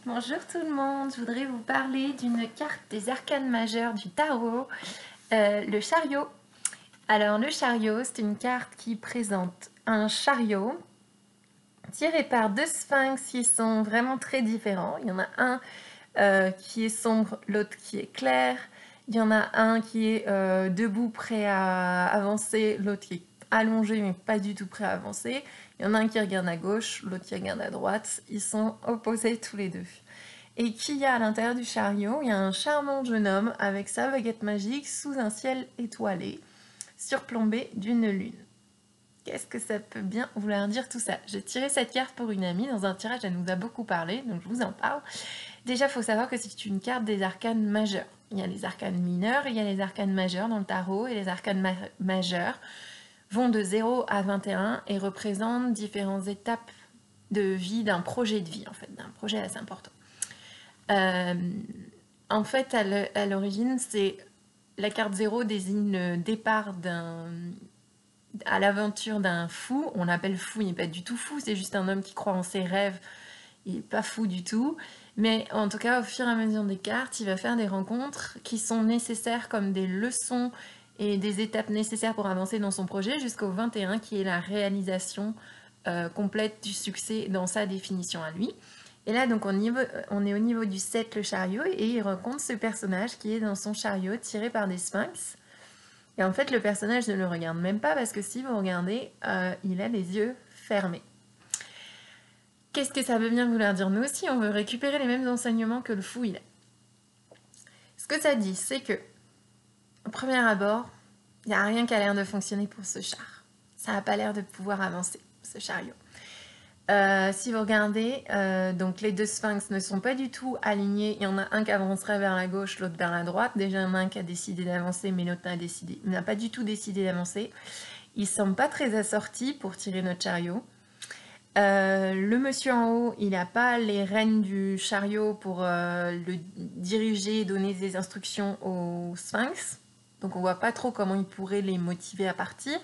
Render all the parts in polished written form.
Bonjour tout le monde, je voudrais vous parler d'une carte des arcanes majeures du tarot, le chariot. Alors le chariot, c'est une carte qui présente un chariot tiré par deux sphinx qui sont vraiment très différents. Il y en a un qui est sombre, l'autre qui est clair. Il y en a un qui est debout, prêt à avancer, l'autre qui est allongé mais pas du tout prêt à avancer. Il y en a un qui regarde à gauche, l'autre qui regarde à droite. Ils sont opposés tous les deux. Et qu'il y a à l'intérieur du chariot, il y a un charmant jeune homme avec sa baguette magique sous un ciel étoilé, surplombé d'une lune. Qu'est-ce que ça peut bien vouloir dire tout ça? J'ai tiré cette carte pour une amie, dans un tirage elle nous a beaucoup parlé, donc je vous en parle. Déjà, il faut savoir que c'est une carte des arcanes majeurs. Il y a les arcanes mineurs et il y a les arcanes majeurs dans le tarot, et les arcanes majeurs vont de 0 à 21 et représentent différentes étapes de vie, d'un projet de vie en fait, d'un projet assez important. En fait, à l'origine, c'est la carte 0 désigne le départ à l'aventure d'un fou. On l'appelle fou, il n'est pas du tout fou, c'est juste un homme qui croit en ses rêves. Il n'est pas fou du tout. Mais en tout cas, au fur et à mesure des cartes, il va faire des rencontres qui sont nécessaires comme des leçons et des étapes nécessaires pour avancer dans son projet jusqu'au 21 qui est la réalisation complète du succès dans sa définition à lui. Et là, donc, on est au niveau du 7, le chariot, et il rencontre ce personnage qui est dans son chariot, tiré par des sphinx. Et en fait, le personnage ne le regarde même pas, parce que si vous regardez, il a les yeux fermés. Qu'est-ce que ça veut bien vouloir dire? Nous aussi, on veut récupérer les mêmes enseignements que le fou, il a. Ce que ça dit, c'est que, au premier abord, il n'y a rien qui a l'air de fonctionner pour ce char. Ça n'a pas l'air de pouvoir avancer, ce chariot. Si vous regardez, donc les deux sphinx ne sont pas du tout alignés. Il y en a un qui avancerait vers la gauche, l'autre vers la droite. Déjà, il y en a un qui a décidé d'avancer, mais l'autre n'a pas du tout décidé d'avancer. Ils ne semblent pas très assortis pour tirer notre chariot. Le monsieur en haut, il n'a pas les rênes du chariot pour le diriger et donner des instructions aux sphinx. Donc on voit pas trop comment il pourrait les motiver à partir.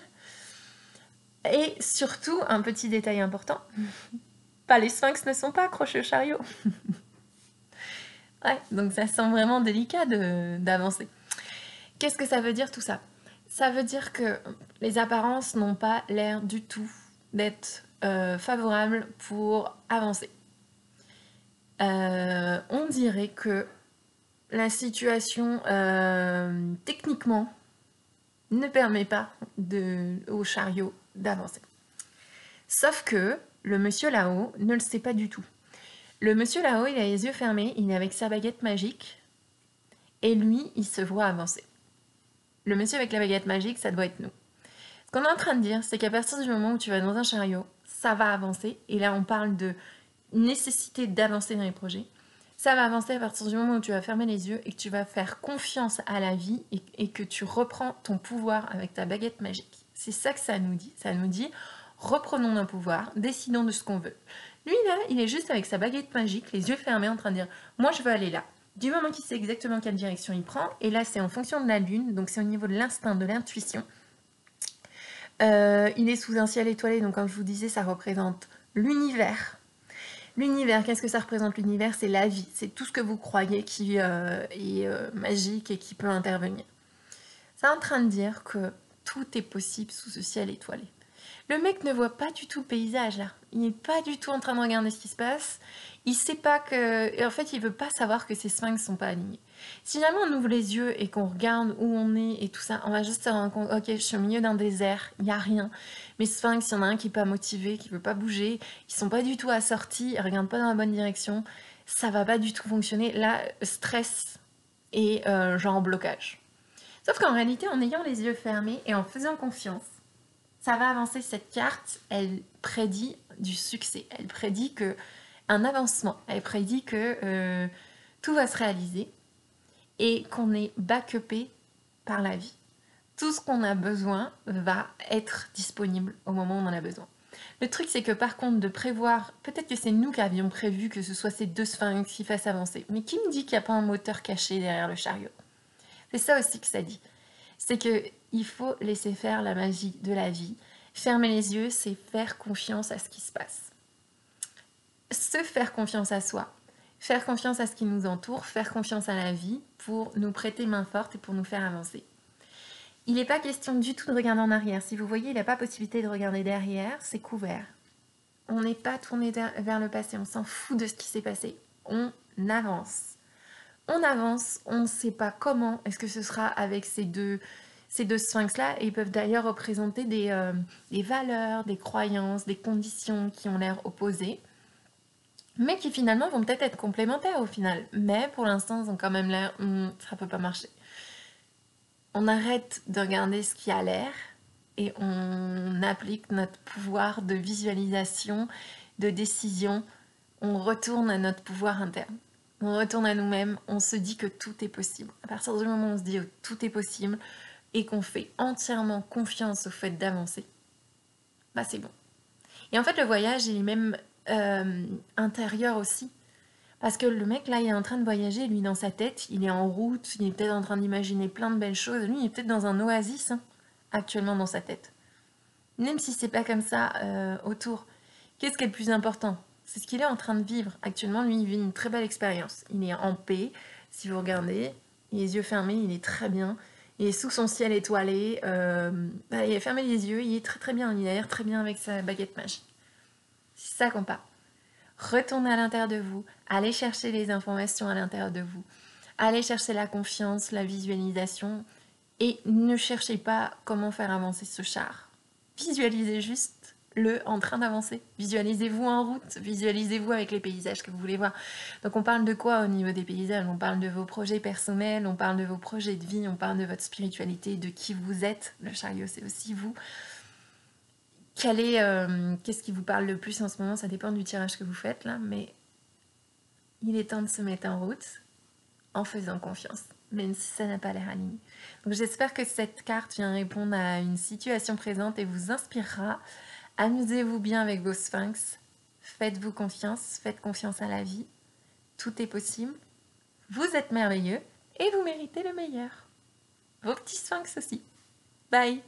Et surtout, un petit détail important, les sphinx ne sont pas accrochés au chariot. Ouais, donc ça semble vraiment délicat d'avancer. Qu'est-ce que ça veut dire tout ça? Ça veut dire que les apparences n'ont pas l'air du tout d'être favorables pour avancer. On dirait que la situation techniquement ne permet pas au chariot d'avancer. Sauf que le monsieur là-haut ne le sait pas du tout. Le monsieur là-haut, il a les yeux fermés, il est avec sa baguette magique, et lui, il se voit avancer. Le monsieur avec la baguette magique, ça doit être nous. Ce qu'on est en train de dire, c'est qu'à partir du moment où tu vas dans un chariot, ça va avancer, et là on parle de nécessité d'avancer dans les projets. Ça va avancer à partir du moment où tu vas fermer les yeux et que tu vas faire confiance à la vie et que tu reprends ton pouvoir avec ta baguette magique. C'est ça que ça nous dit. Ça nous dit, reprenons nos pouvoirs, décidons de ce qu'on veut. Lui là, il est juste avec sa baguette magique, les yeux fermés, en train de dire, moi je veux aller là. Du moment qu'il sait exactement quelle direction il prend, et là c'est en fonction de la lune, donc c'est au niveau de l'instinct, de l'intuition. Il est sous un ciel étoilé, donc comme je vous disais, ça représente l'univers. L'univers, qu'est-ce que ça représente? L'univers, c'est la vie, c'est tout ce que vous croyez qui est magique et qui peut intervenir. C'est en train de dire que tout est possible sous ce ciel étoilé. Le mec ne voit pas du tout le paysage là, il n'est pas du tout en train de regarder ce qui se passe, il sait pas que... Et en fait, il veut pas savoir que ces sphinx sont pas alignés. Si jamais on ouvre les yeux et qu'on regarde où on est et tout ça, on va juste se rendre compte, ok, je suis au milieu d'un désert, il n'y a rien. Mes sphinx, il y en a un qui n'est pas motivé, qui veut pas bouger, ils sont pas du tout assortis, ils regardent pas dans la bonne direction, ça va pas du tout fonctionner. Là, stress et genre blocage. Sauf qu'en réalité, en ayant les yeux fermés et en faisant confiance, ça va avancer. Cette carte, elle prédit du succès, elle prédit un avancement, elle prédit que tout va se réaliser et qu'on est backupé par la vie. Tout ce qu'on a besoin va être disponible au moment où on en a besoin. Le truc, c'est que par contre, de prévoir, peut-être que c'est nous qui avions prévu que ce soit ces deux sphinx qui fassent avancer, mais qui me dit qu'il n'y a pas un moteur caché derrière le chariot? C'est ça aussi que ça dit. C'est qu'il faut laisser faire la magie de la vie. Fermer les yeux, c'est faire confiance à ce qui se passe. Se faire confiance à soi faire confiance à ce qui nous entoure, faire confiance à la vie pour nous prêter main forte et pour nous faire avancer. Il n'est pas question du tout de regarder en arrière. Si vous voyez, il n'y a pas possibilité de regarder derrière, c'est couvert. On n'est pas tourné vers le passé, on s'en fout de ce qui s'est passé. On avance. On avance, on ne sait pas comment. Est-ce que ce sera avec ces deux sphinx-là? Et ils peuvent d'ailleurs représenter des valeurs, des croyances, des conditions qui ont l'air opposées, mais qui finalement vont peut-être être complémentaires au final. Mais pour l'instant, ils ont quand même l'air, ça peut pas marcher. On arrête de regarder ce qui a l'air et on applique notre pouvoir de visualisation, de décision. On retourne à notre pouvoir interne. On retourne à nous-mêmes, on se dit que tout est possible. À partir du moment où on se dit que tout est possible et qu'on fait entièrement confiance au fait d'avancer, bah c'est bon. Et en fait, le voyage, il est même intérieur aussi. Parce que le mec, là, il est en train de voyager, lui, dans sa tête, il est en route, il est peut-être en train d'imaginer plein de belles choses. Lui, il est peut-être dans un oasis, hein, actuellement dans sa tête. Même si c'est pas comme ça autour. Qu'est-ce qui est le plus important? C'est ce qu'il est en train de vivre. Actuellement, lui, il vit une très belle expérience. Il est en paix. Si vous regardez, les yeux fermés, il est très bien. Il est sous son ciel étoilé. Il a fermé les yeux, il est très très bien. Il a l'air très bien avec sa baguette magique. C'est ça qu'on parle. Retournez à l'intérieur de vous. Allez chercher les informations à l'intérieur de vous. Allez chercher la confiance, la visualisation. Et ne cherchez pas comment faire avancer ce char. Visualisez juste le en train d'avancer. Visualisez-vous en route, visualisez-vous avec les paysages que vous voulez voir. Donc on parle de quoi au niveau des paysages? On parle de vos projets personnels, on parle de vos projets de vie, on parle de votre spiritualité, de qui vous êtes. Le chariot, c'est aussi vous. Qu'est-ce qui vous parle le plus en ce moment? Ça dépend du tirage que vous faites là, mais il est temps de se mettre en route en faisant confiance, même si ça n'a pas l'air aligné. Donc j'espère que cette carte vient répondre à une situation présente et vous inspirera. Amusez-vous bien avec vos sphinx, faites-vous confiance, faites confiance à la vie. Tout est possible, vous êtes merveilleux et vous méritez le meilleur. Vos petits sphinx aussi. Bye!